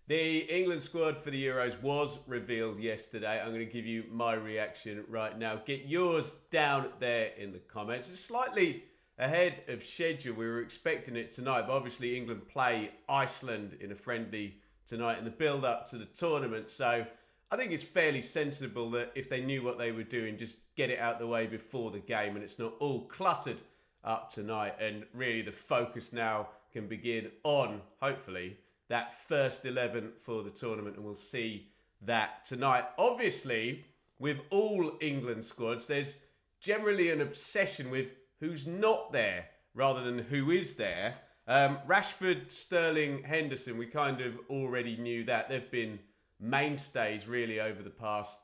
The England squad for the Euros was revealed yesterday. I'm going to give you my reaction right now. Get yours down there in the comments. It's slightly ahead of schedule. We were expecting it tonight, but obviously England play Iceland in a friendly tonight in the build-up to the tournament. So I think it's fairly sensible that if they knew what they were doing, just get it out the way before the game and it's not all cluttered up tonight. And really the focus now can begin on, hopefully, that first 11 for the tournament, and we'll see that tonight. Obviously, with all England squads, there's generally an obsession with who's not there rather than who is there. Rashford, Stirling, Henderson, we kind of already knew that. They've been mainstays really over the past,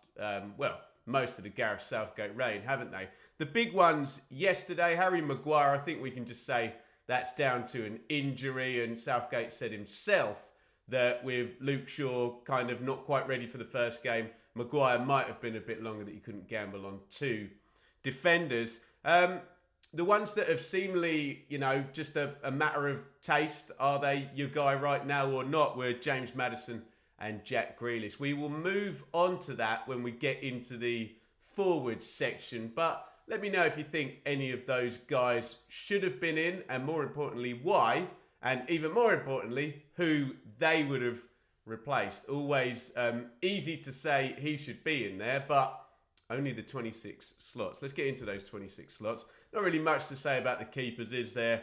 most of the Gareth Southgate reign, haven't they? The big ones yesterday, Harry Maguire, I think we can just say that's down to an injury, and Southgate said himself that with Luke Shaw kind of not quite ready for the first game, Maguire might have been a bit longer that he couldn't gamble on two defenders. The ones that have seemingly, just a matter of taste, are they your guy right now or not, were James Mattheson and Jack Grealish. We will move on to that when we get into the forward section, but let me know if you think any of those guys should have been in, and more importantly, why, and even more importantly, who they would have replaced. Always easy to say he should be in there, but only the 26 slots. Let's get into those 26 slots. Not really much to say about the keepers, is there?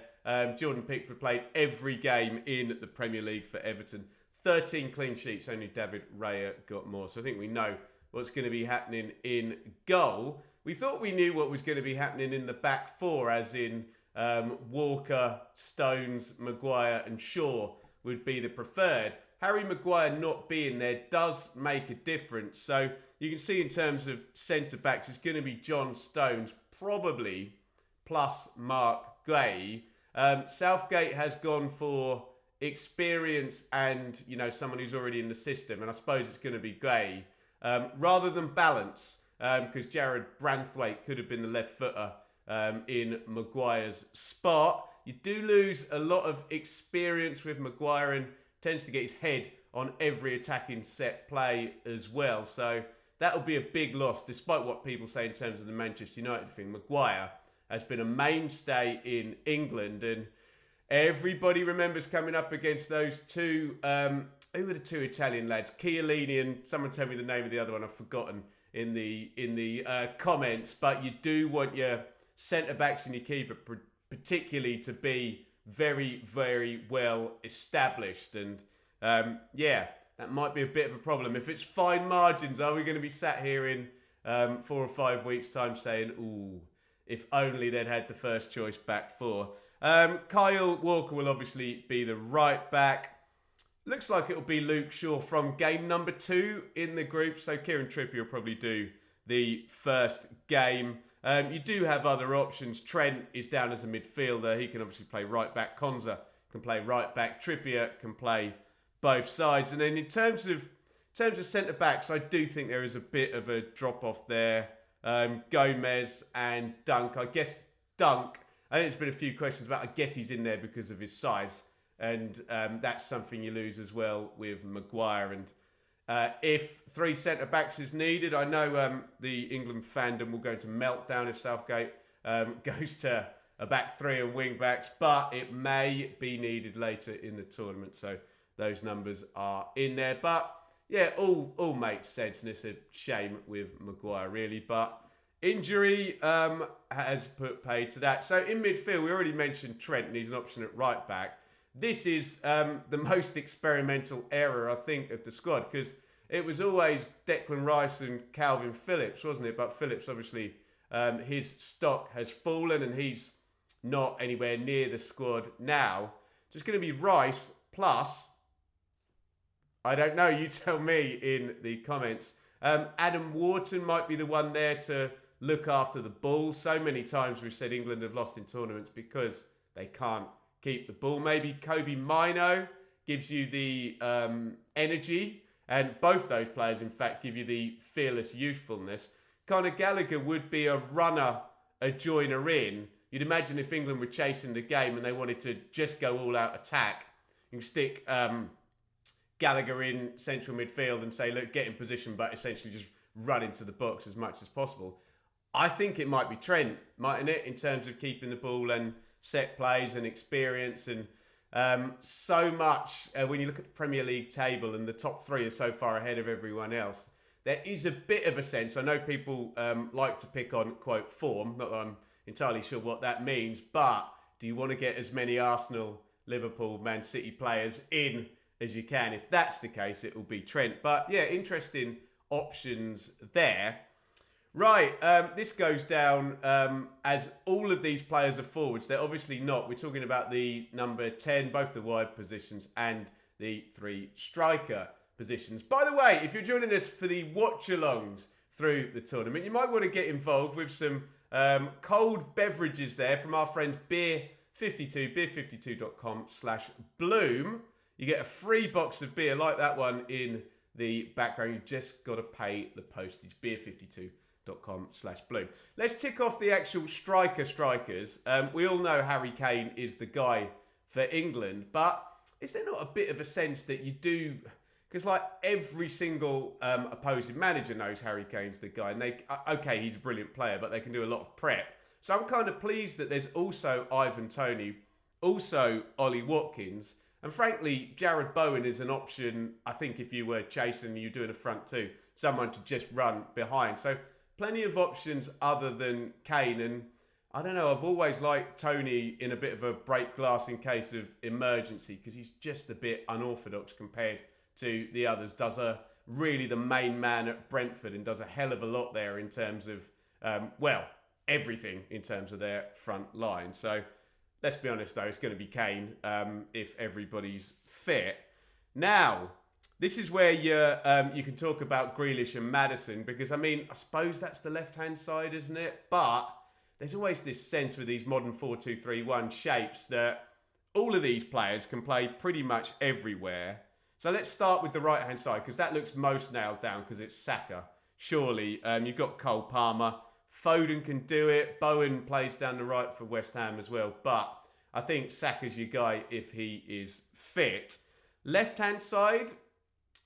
Jordan Pickford played every game in the Premier League for Everton. 13 clean sheets, only David Raya got more. So I think we know what's going to be happening in goal. We thought we knew what was going to be happening in the back four, as in Walker, Stones, Maguire and Shaw would be the preferred. Harry Maguire not being there does make a difference. So you can see in terms of centre-backs, it's going to be John Stones, probably, plus Mark Gray. Southgate has gone for experience and, someone who's already in the system, and I suppose it's going to be Gray, rather than balance. Because Jared Branthwaite could have been the left footer in Maguire's spot. You do lose a lot of experience with Maguire, and tends to get his head on every attacking set play as well. So that'll be a big loss, despite what people say in terms of the Manchester United thing. Maguire has been a mainstay in England, and everybody remembers coming up against those two, who were the two Italian lads? Chiellini, and someone tell me the name of the other one, I've forgotten in the comments, but you do want your centre-backs and your keeper particularly to be very, very well established. And that might be a bit of a problem. If it's fine margins, are we going to be sat here in 4 or 5 weeks' time saying, ooh, if only they'd had the first choice back four? Kyle Walker will obviously be the right back. Looks like it'll be Luke Shaw from game number 2 in the group. So Kieran Trippier will probably do the first game. You do have other options. Trent is down as a midfielder. He can obviously play right back. Konza can play right back. Trippier can play both sides. And then in terms of centre backs, I do think there is a bit of a drop off there. Gomez and Dunk. I guess Dunk, I think there's been a few questions about, I guess he's in there because of his size. And that's something you lose as well with Maguire. And if 3 centre-backs is needed, I know the England fandom will go into meltdown if Southgate goes to a back 3 and wing-backs, but it may be needed later in the tournament. So those numbers are in there. But yeah, all makes sense, and it's a shame with Maguire, really. But injury has put paid to that. So in midfield, we already mentioned Trent, and he's an option at right-back. This is the most experimental era, I think, of the squad, because it was always Declan Rice and Calvin Phillips, wasn't it? But Phillips, obviously, his stock has fallen and he's not anywhere near the squad now. Just going to be Rice plus, I don't know, you tell me in the comments. Adam Wharton might be the one there to look after the ball. So many times we've said England have lost in tournaments because they can't keep the ball. Maybe Kobe Mino gives you the energy, and both those players, in fact, give you the fearless youthfulness. Conor Gallagher would be a runner, a joiner in. You'd imagine if England were chasing the game and they wanted to just go all out attack, you can stick Gallagher in central midfield and say, look, get in position, but essentially just run into the box as much as possible. I think it might be Trent, mightn't it, in terms of keeping the ball and set plays and experience and so much. When you look at the Premier League table and the top three are so far ahead of everyone else, there is a bit of a sense. I know people like to pick on, quote, form. Not that I'm entirely sure what that means, but do you want to get as many Arsenal, Liverpool, Man City players in as you can? If that's the case, it will be Trent. But yeah, interesting options there. Right, this goes down as all of these players are forwards. They're obviously not. We're talking about the number 10, both the wide positions and the 3 striker positions. By the way, if you're joining us for the watch-alongs through the tournament, you might want to get involved with some cold beverages there from our friends Beer52, beer52.com/bloom. You get a free box of beer like that one in the background. You just got to pay the postage. Beer52.com/bloom. Let's tick off the actual strikers. We all know Harry Kane is the guy for England, but is there not a bit of a sense that you do? Because like every single opposing manager knows Harry Kane's the guy, and okay, he's a brilliant player, but they can do a lot of prep. So I'm kind of pleased that there's also Ivan Toney, also Ollie Watkins, and frankly, Jared Bowen is an option. I think if you were chasing, you're doing a front two, someone to just run behind. So plenty of options other than Kane, and I don't know, I've always liked Toney in a bit of a break glass in case of emergency, because he's just a bit unorthodox compared to the others. Does really the main man at Brentford and does a hell of a lot there in terms of, everything in terms of their front line. So let's be honest though, it's going to be Kane if everybody's fit. Now, this is where you can talk about Grealish and Mattheson, because I mean, I suppose that's the left-hand side, isn't it? But there's always this sense with these modern 4-2-3-1 shapes that all of these players can play pretty much everywhere. So let's start with the right-hand side, because that looks most nailed down, because it's Saka. Surely, you've got Cole Palmer. Foden can do it. Bowen plays down the right for West Ham as well. But I think Saka's your guy if he is fit. Left-hand side,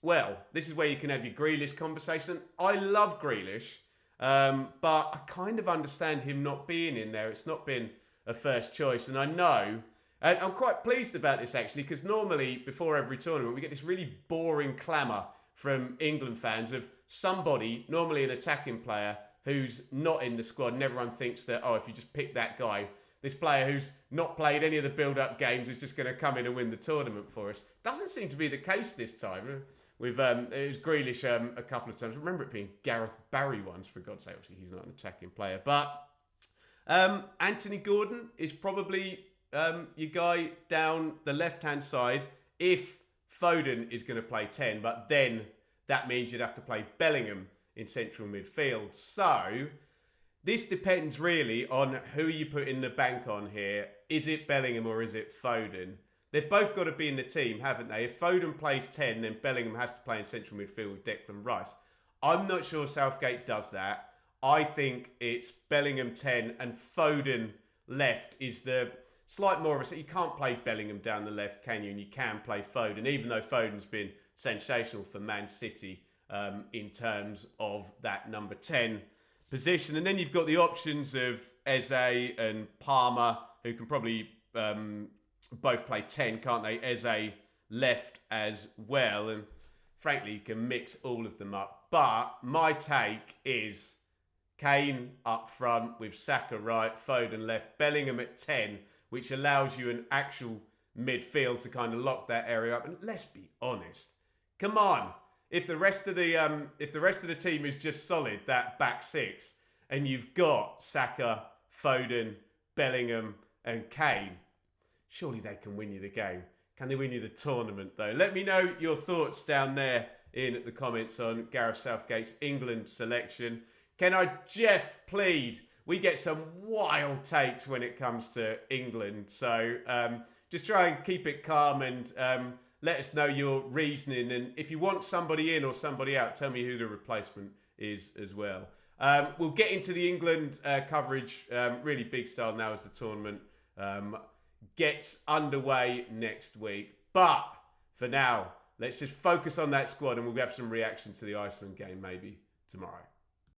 well, this is where you can have your Grealish conversation. I love Grealish, but I kind of understand him not being in there. It's not been a first choice. And I know, and I'm quite pleased about this actually, because normally before every tournament, we get this really boring clamour from England fans of somebody, normally an attacking player, who's not in the squad, and everyone thinks that, oh, if you just pick that guy, this player who's not played any of the build-up games is just going to come in and win the tournament for us. Doesn't seem to be the case this time. It was Grealish a couple of times. I remember it being Gareth Barry once, for God's sake. Obviously, he's not an attacking player. But Anthony Gordon is probably your guy down the left-hand side if Foden is going to play 10. But then that means you'd have to play Bellingham in central midfield. So this depends really on who you put in the bank on here. Is it Bellingham or is it Foden? They've both got to be in the team, haven't they? If Foden plays 10, then Bellingham has to play in central midfield with Declan Rice. I'm not sure Southgate does that. I think it's Bellingham 10 and Foden left is the slight more of a... You can't play Bellingham down the left, can you? And you can play Foden, even though Foden's been sensational for Man City in terms of that number 10 position. And then you've got the options of Eze and Palmer, who can probably both play 10, can't they? Eze left as well. And frankly, you can mix all of them up. But my take is Kane up front with Saka right, Foden left, Bellingham at 10, which allows you an actual midfield to kind of lock that area up. And let's be honest, come on. If the rest of the team is just solid, that back six, and you've got Saka, Foden, Bellingham, and Kane, surely they can win you the game. Can they win you the tournament, though? Let me know your thoughts down there in the comments on Gareth Southgate's England selection. Can I just plead? We get some wild takes when it comes to England. So just try and keep it calm and let us know your reasoning. And if you want somebody in or somebody out, tell me who the replacement is as well. We'll get into the England coverage really big style now as the tournament gets underway next week. But for now, let's just focus on that squad and we'll have some reaction to the Iceland game maybe tomorrow.